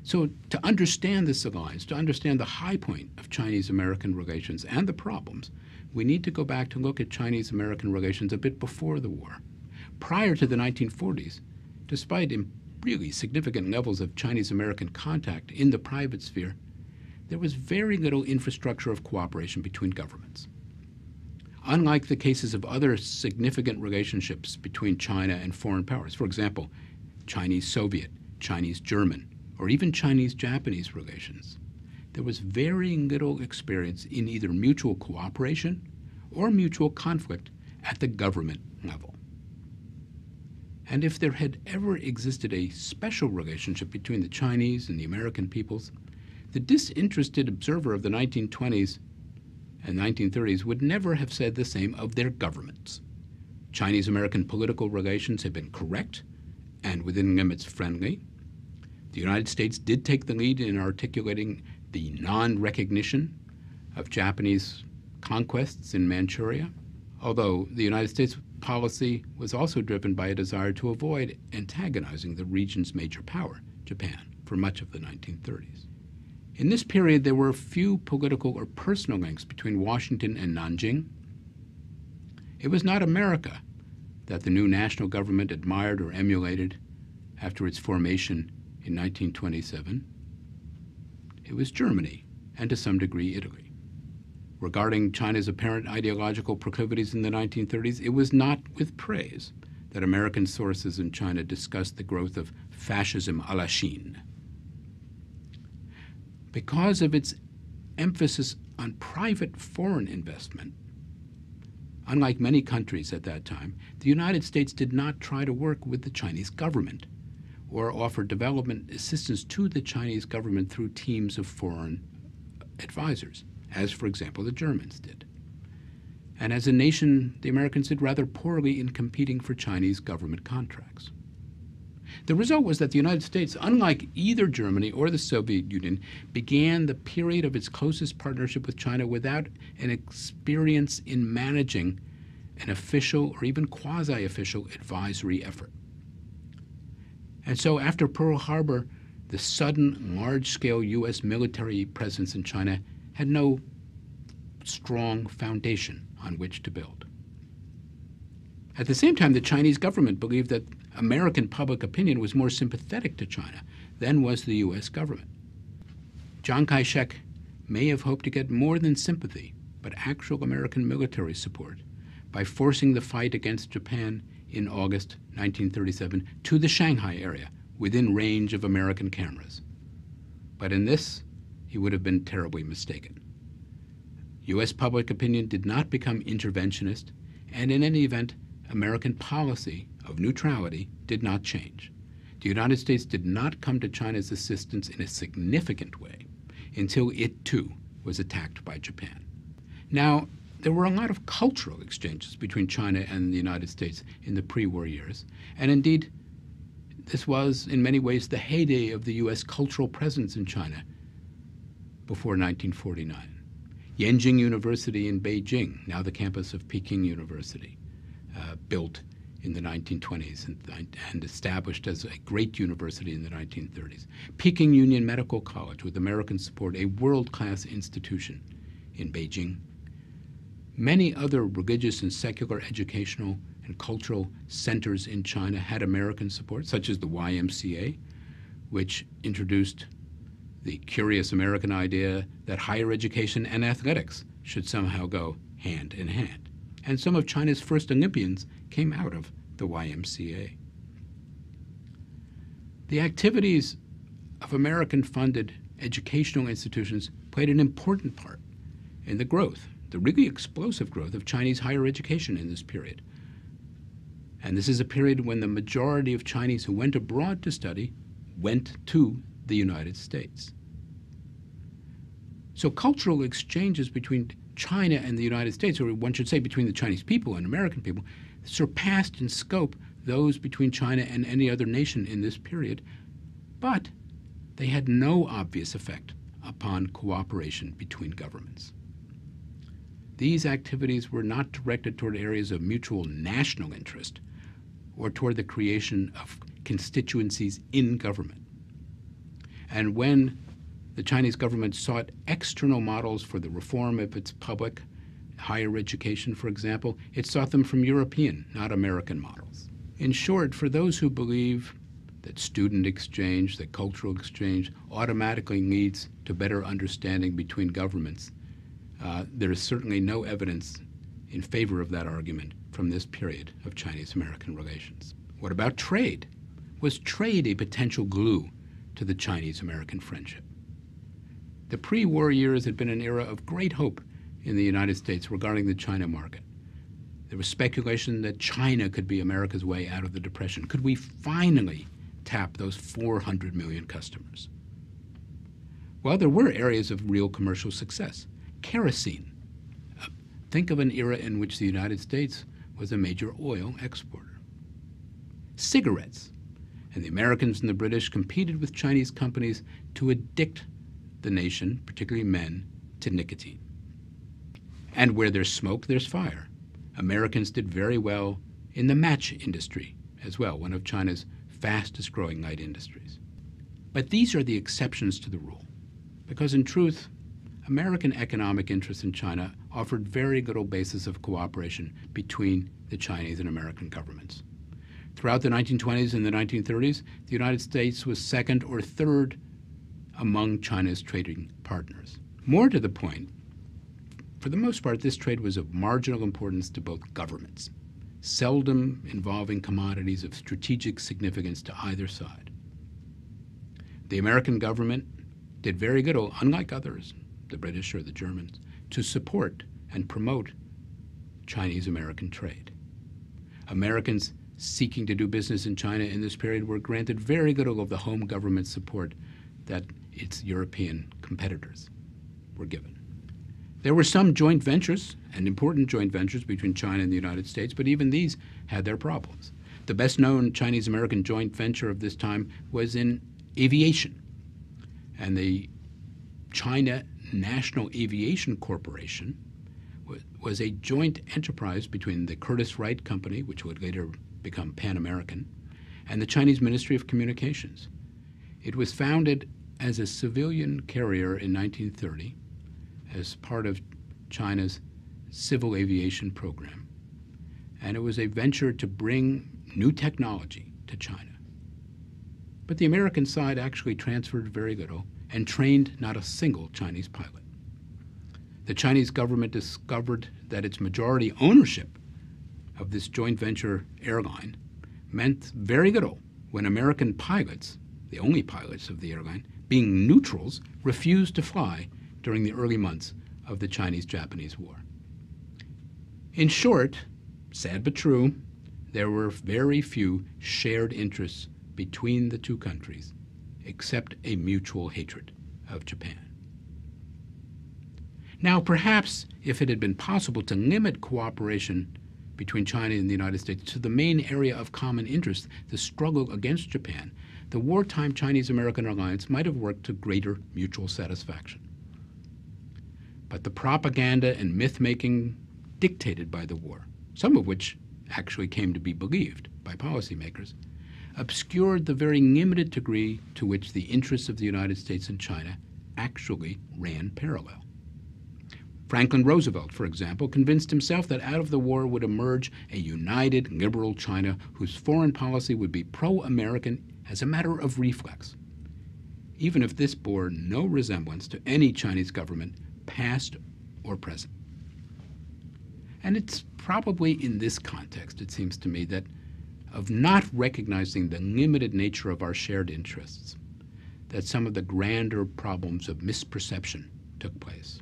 So to understand this alliance, to understand the high point of Chinese-American relations and the problems, we need to go back to look at Chinese-American relations a bit before the war. Prior to the 1940s, despite really significant levels of Chinese-American contact in the private sphere, there was very little infrastructure of cooperation between governments. Unlike the cases of other significant relationships between China and foreign powers, for example, Chinese-Soviet, Chinese-German, or even Chinese-Japanese relations, there was very little experience in either mutual cooperation or mutual conflict at the government level. And if there had ever existed a special relationship between the Chinese and the American peoples, the disinterested observer of the 1920s and 1930s would never have said the same of their governments. Chinese-American political relations had been correct and within limits friendly. The United States did take the lead in articulating the non-recognition of Japanese conquests in Manchuria, although the United States policy was also driven by a desire to avoid antagonizing the region's major power, Japan, for much of the 1930s. In this period, there were few political or personal links between Washington and Nanjing. It was not America that the new national government admired or emulated after its formation in 1927. It was Germany, and to some degree Italy. Regarding China's apparent ideological proclivities in the 1930s, it was not with praise that American sources in China discussed the growth of fascism à la Chine. Because of its emphasis on private foreign investment, unlike many countries at that time, the United States did not try to work with the Chinese government or offer development assistance to the Chinese government through teams of foreign advisors, as, for example, the Germans did. And as a nation, the Americans did rather poorly in competing for Chinese government contracts. The result was that the United States, unlike either Germany or the Soviet Union, began the period of its closest partnership with China without an experience in managing an official or even quasi-official advisory effort. And so after Pearl Harbor, the sudden large-scale U.S. military presence in China had no strong foundation on which to build. At the same time, the Chinese government believed that American public opinion was more sympathetic to China than was the U.S. government. Chiang Kai-shek may have hoped to get more than sympathy, but actual American military support by forcing the fight against Japan in August 1937 to the Shanghai area, within range of American cameras. But in this, he would have been terribly mistaken. U.S. public opinion did not become interventionist, and in any event, American policy of neutrality did not change. The United States did not come to China's assistance in a significant way until it, too, was attacked by Japan. Now, there were a lot of cultural exchanges between China and the United States in the pre-war years, and indeed, this was, in many ways, the heyday of the U.S. cultural presence in China before 1949. Yenjing University in Beijing, now the campus of Peking University, built in the 1920s and established as a great university in the 1930s. Peking Union Medical College, with American support, a world-class institution in Beijing. Many other religious and secular educational and cultural centers in China had American support, such as the YMCA, which introduced the curious American idea that higher education and athletics should somehow go hand in hand. And some of China's first Olympians came out of the YMCA. The activities of American-funded educational institutions played an important part in the growth, the really explosive growth of Chinese higher education in this period. And this is a period when the majority of Chinese who went abroad to study went to the United States. So cultural exchanges between China and the United States, or one should say between the Chinese people and American people, surpassed in scope those between China and any other nation in this period, but they had no obvious effect upon cooperation between governments. These activities were not directed toward areas of mutual national interest or toward the creation of constituencies in government. And when the Chinese government sought external models for the reform of its public higher education, for example, it sought them from European, not American models. In short, for those who believe that student exchange, that cultural exchange automatically leads to better understanding between governments, there is certainly no evidence in favor of that argument from this period of Chinese-American relations. What about trade? Was trade a potential glue to the Chinese-American friendship? The pre-war years had been an era of great hope in the United States regarding the China market. There was speculation that China could be America's way out of the Depression. Could we finally tap those 400 million customers? Well, there were areas of real commercial success. Kerosene. Think of an era in which the United States was a major oil exporter. Cigarettes. And the Americans and the British competed with Chinese companies to addict the nation, particularly men, to nicotine. And where there's smoke, there's fire. Americans did very well in the match industry as well, one of China's fastest growing light industries. But these are the exceptions to the rule, because in truth, American economic interests in China offered very little basis of cooperation between the Chinese and American governments. Throughout the 1920s and the 1930s, the United States was second or third among China's trading partners. More to the point, for the most part, this trade was of marginal importance to both governments, seldom involving commodities of strategic significance to either side. The American government did very little, unlike others, the British or the Germans, to support and promote Chinese-American trade. Americans seeking to do business in China in this period were granted very little of the home government support that its European competitors were given. There were some joint ventures, and important joint ventures, between China and the United States, but even these had their problems. The best-known Chinese-American joint venture of this time was in aviation. And the China National Aviation Corporation was a joint enterprise between the Curtiss Wright Company, which would later become Pan American, and the Chinese Ministry of Communications. It was founded as a civilian carrier in 1930 as part of China's civil aviation program. And it was a venture to bring new technology to China. But the American side actually transferred very little and trained not a single Chinese pilot. The Chinese government discovered that its majority ownership of this joint venture airline meant very little when American pilots, the only pilots of the airline, being neutrals, refused to fly during the early months of the Chinese-Japanese War. In short, sad but true, there were very few shared interests between the two countries, except a mutual hatred of Japan. Now, perhaps if it had been possible to limit cooperation between China and the United States to the main area of common interest, the struggle against Japan, the wartime Chinese-American alliance might have worked to greater mutual satisfaction. But the propaganda and myth-making dictated by the war, some of which actually came to be believed by policymakers, obscured the very limited degree to which the interests of the United States and China actually ran parallel. Franklin Roosevelt, for example, convinced himself that out of the war would emerge a united, liberal China whose foreign policy would be pro-American as a matter of reflex, even if this bore no resemblance to any Chinese government, past or present. And it's probably in this context, it seems to me, that of not recognizing the limited nature of our shared interests, that some of the grander problems of misperception took place.